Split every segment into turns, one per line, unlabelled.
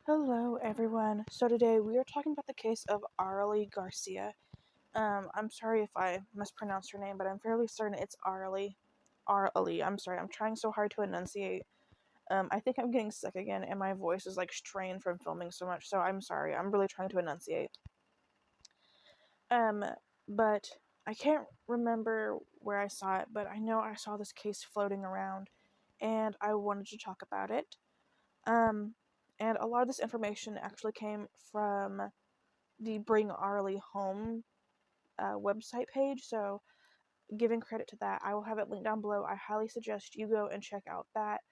Hello, everyone. So today we are talking about the case of Arelie Garcia. I'm sorry if I mispronounced her name, but I'm fairly certain it's Arelie. Arelie. I'm sorry. I'm trying so hard to enunciate. I think I'm getting sick again, and my voice is like strained from filming so much. So I'm sorry. I'm really trying to enunciate. Um, but I can't remember where I saw it, but I know I saw this case floating around, and I wanted to talk about it. Um, and a lot of this information actually came from the Bring Arelie Home website page. So, giving credit to that, I will have it linked down below. I highly suggest you go and check out that,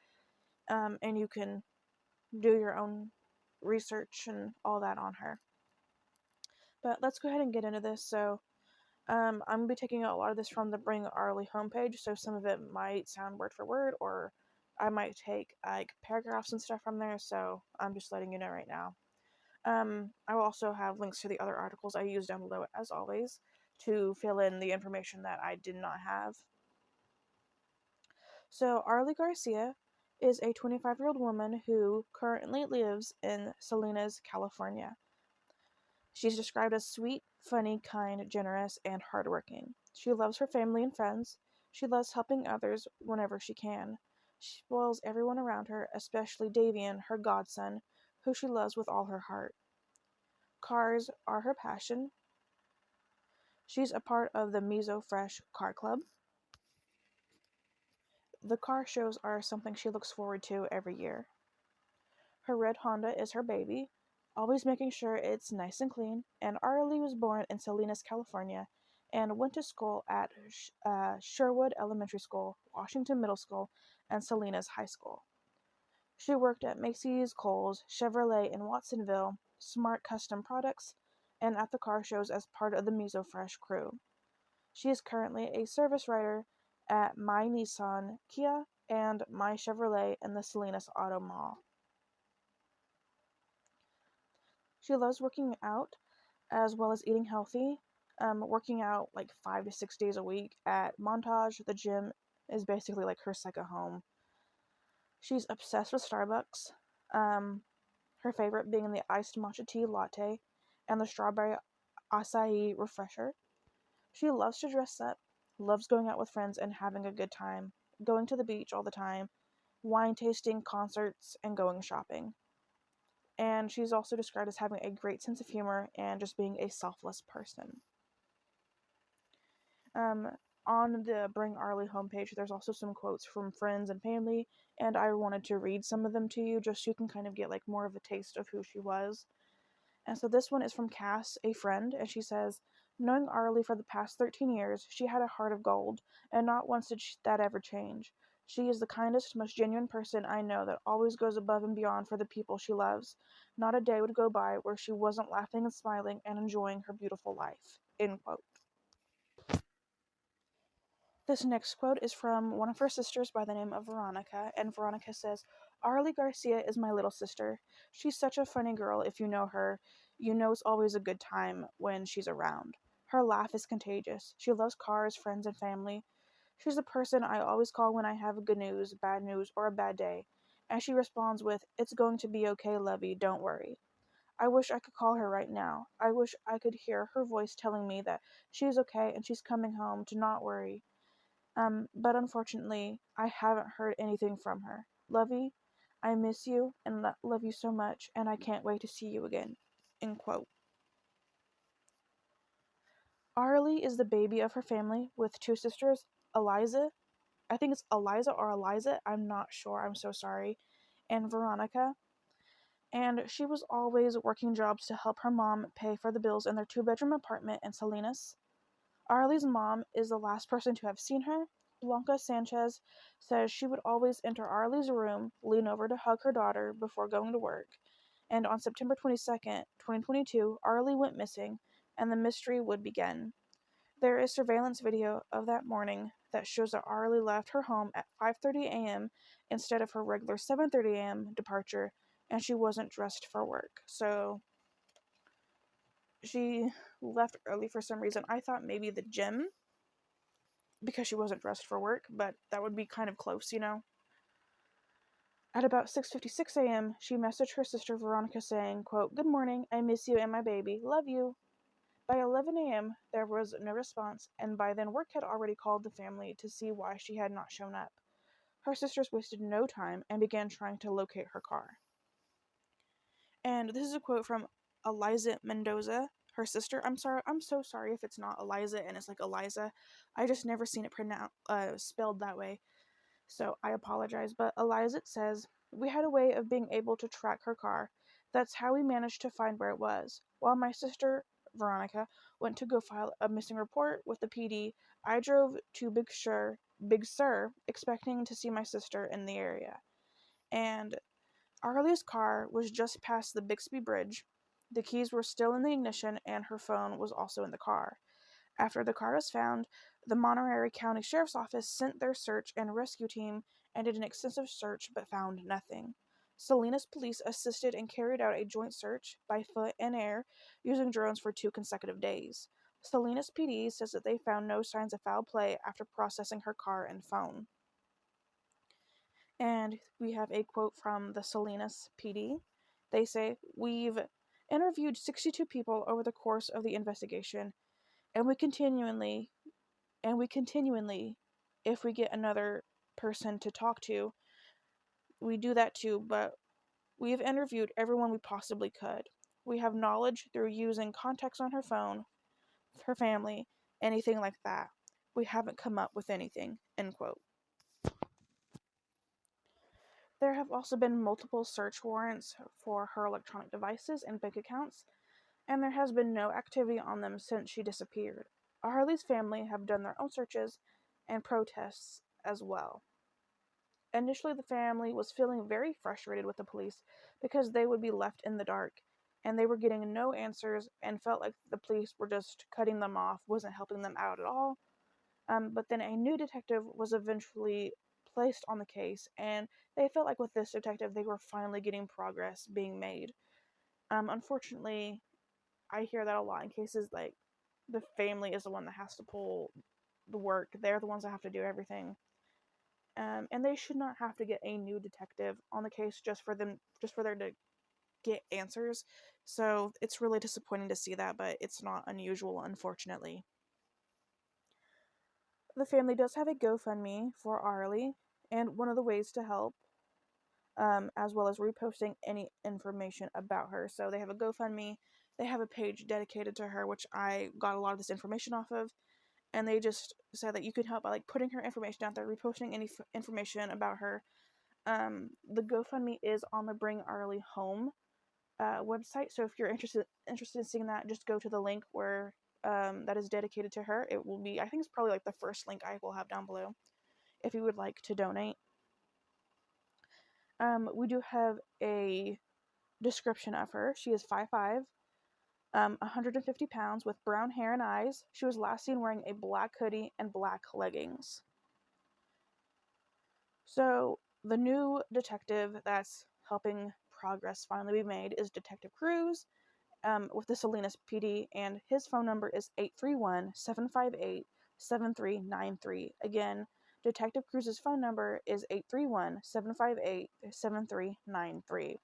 and you can do your own research and all that on her. But let's go ahead and get into this. So, I'm gonna be taking a lot of this from the Bring Arelie homepage. So some of it might sound word for word, or I might take like paragraphs and stuff from there. So I'm just letting you know right now. I will also have links to the other articles I use down below, as always, to fill in the information that I did not have. So, Arelie Garcia is a 25-year-old woman who currently lives in Salinas, California. She's described as sweet, funny, kind, generous, and hardworking. She loves her family and friends. She loves helping others whenever she can. She spoils everyone around her, especially Davian, her godson, who she loves with all her heart. Cars are her passion. She's a part of the Miso Fresh Car Club. The car shows are something she looks forward to every year. Her red Honda is her baby, always making sure it's nice and clean. And Arelie was born in Salinas, California, and went to school at Sherwood Elementary School, Washington Middle School, and Salinas High School. She worked at Macy's, Kohl's, Chevrolet in Watsonville, Smart Custom Products, and at the car shows as part of the Miso Fresh crew. She is currently a service writer at My Nissan Kia and My Chevrolet in the Salinas Auto Mall. She loves working out as well as eating healthy. Working out like 5 to 6 days a week at Montage, the gym, is basically like her second home. She's obsessed with Starbucks. Her favorite being the iced matcha tea latte and the strawberry acai refresher. She loves to dress up, loves going out with friends and having a good time, going to the beach all the time, wine tasting, concerts, and going shopping. And she's also described as having a great sense of humor and just being a selfless person. Um, on the Bring Arelie homepage, there's also some quotes from friends and family, and I wanted to read some of them to you just so you can kind of get like more of a taste of who she was. And so this one is from Cass, a friend, and she says, knowing Arelie for the past 13 years, she had a heart of gold, and not once did that ever change. She is the kindest, most genuine person I know that always goes above and beyond for the people she loves. Not a day would go by where she wasn't laughing and smiling and enjoying her beautiful life. End quote. This next quote is from one of her sisters by the name of Veronica, and Veronica says, Arelie Garcia is my little sister. She's such a funny girl if you know her. You know it's always a good time when she's around. Her laugh is contagious. She loves cars, friends, and family. She's the person I always call when I have good news, or a bad day. And she responds with, It's going to be okay, lovey, don't worry. I wish I could call her right now. I wish I could hear her voice telling me that she's okay and she's coming home, to not worry. But unfortunately, I haven't heard anything from her. Lovey, I miss you and love you so much, and I can't wait to see you again. End quote. Arelie is the baby of her family with two sisters, Eliza. I think it's Eliza or Eliza. I'm not sure. I'm so sorry. And Veronica. And she was always working jobs to help her mom pay for the bills in their two-bedroom apartment in Salinas. Arlie's mom is the last person to have seen her. Blanca Sanchez says she would always enter Arlie's room, lean over to hug her daughter before going to work. And on September 22nd, 2022, Arelie went missing, and the mystery would begin. There is surveillance video of that morning that shows that Arelie left her home at 5:30 a.m. instead of her regular 7:30 a.m. departure, and she wasn't dressed for work. So she left early for some reason. I thought maybe the gym, because she wasn't dressed for work, but that would be kind of close, you know? At about 6:56 a.m., she messaged her sister Veronica saying, quote, "Good morning, I miss you and my baby, love you." By 11 a.m., there was no response, and by then work had already called the family to see why she had not shown up. Her sisters wasted no time and began trying to locate her car. And this is a quote from Eliza Mendoza, her sister. I'm so sorry if it's not Eliza and it's like Eliza. I just never seen it spelled that way. So I apologize. But Eliza says, "We had a way of being able to track her car. That's how we managed to find where it was. While my sister, Veronica, went to go file a missing report with the PD, I drove to Big Sur, expecting to see my sister in the area. And Arlie's car was just past the Bixby Bridge. The keys were still in the ignition, and her phone was also in the car. After the car was found, the Monterey County Sheriff's Office sent their search and rescue team and did an extensive search but found nothing. Salinas police assisted and carried out a joint search by foot and air using drones for 2 consecutive days. Salinas PD says that they found no signs of foul play after processing her car and phone." And we have a quote from the Salinas PD. They say, "We've interviewed 62 people over the course of the investigation, and we continually, if we get another person to talk to, we do that too, but we have interviewed everyone we possibly could. We have knowledge through using contacts on her phone, her family, anything like that. We haven't come up with anything," end quote. There have also been multiple search warrants for her electronic devices and bank accounts, and there has been no activity on them since she disappeared. Harley's family have done their own searches and protests as well. Initially, the family was feeling very frustrated with the police because they would be left in the dark, and they were getting no answers and felt like the police were just cutting them off, wasn't helping them out at all. But then a new detective was eventually placed on the case, and they felt like with this detective, they were finally getting progress being made. Unfortunately, I hear that a lot in cases like the family is the one that has to pull the work. They're the ones that have to do everything. And they should not have to get a new detective on the case just for them to get answers. So it's really disappointing to see that, but it's not unusual, unfortunately. The family does have a GoFundMe for Arelie, and one of the ways to help, as well as reposting any information about her. So they have a GoFundMe, they have a page dedicated to her, which I got a lot of this information off of, and they just said that you could help by like putting her information out there, reposting any information about her. The GoFundMe is on the Bring Arelie Home website, so if you're interested in seeing that, just go to the link where that is dedicated to her. It will be, I think it's probably like the first link I will have down below if you would like to donate. We do have a description of her. She is 5'5", 150 pounds, with brown hair and eyes. She was last seen wearing a black hoodie and black leggings. So the new detective that's helping progress finally be made is Detective Cruz, with the Salinas PD, and his phone number is 831-758-7393. Again, Detective Cruz's phone number is 831-758-7393.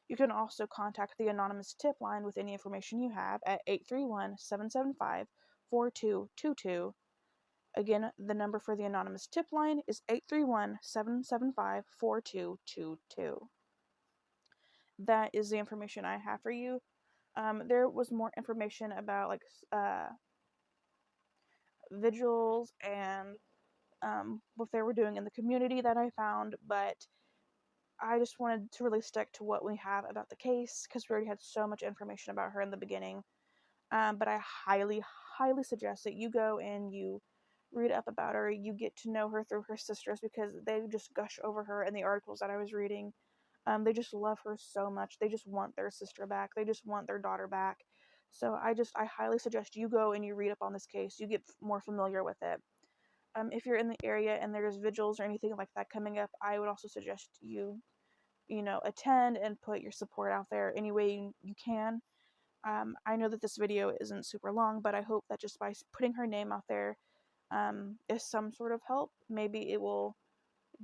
You can also contact the anonymous tip line with any information you have at 831-775-4222. Again, the number for the anonymous tip line is 831-775-4222. That is the information I have for you. There was more information about like vigils and what they were doing in the community that I found, but I just wanted to really stick to what we have about the case because we already had so much information about her in the beginning. But I highly, highly suggest that you go and you read up about her. You get to know her through her sisters because they just gush over her in the articles that I was reading. They just love her so much. They just want their sister back. They just want their daughter back. So I highly suggest you go and you read up on this case. You get more familiar with it. If you're in the area and there's vigils or anything like that coming up, I would also suggest you attend and put your support out there any way you can. I know that this video isn't super long, but I hope that just by putting her name out there is some sort of help. Maybe it will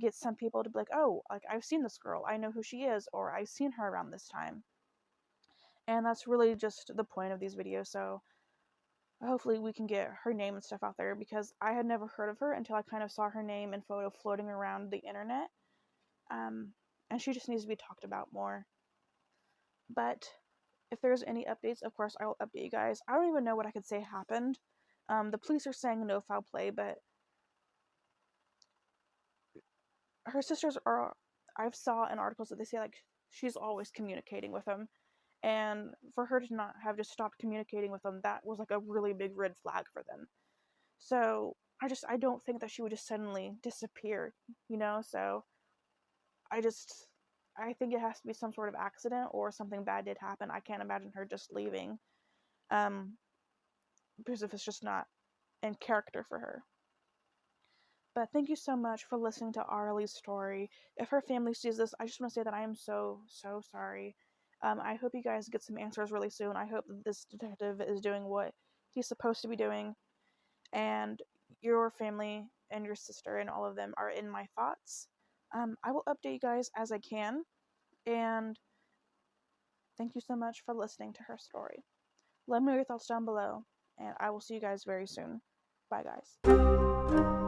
get some people to be like, oh, like I've seen this girl, I know who she is, or I've seen her around this time. And that's really just the point of these videos. So hopefully we can get her name and stuff out there, because I had never heard of her until I kind of saw her name and photo floating around the internet. And she just needs to be talked about more. But if there's any updates, of course I will update you guys. I don't even know what I could say happened. The police are saying no foul play, but her sisters are, I've saw in articles that they say like she's always communicating with them, and for her to not have just stopped communicating with them, that was like a really big red flag for them. So I don't think that she would just suddenly disappear, you know. So I think it has to be some sort of accident or something bad did happen. I can't imagine her just leaving, um because if it's just not in character for her. But thank you so much for listening to Arlie's story. If her family sees this, I just want to say that I am so, so sorry. I hope you guys get some answers really soon. I hope that this detective is doing what he's supposed to be doing. And your family and your sister and all of them are in my thoughts. I will update you guys as I can. And thank you so much for listening to her story. Let me know your thoughts down below. And I will see you guys very soon. Bye, guys.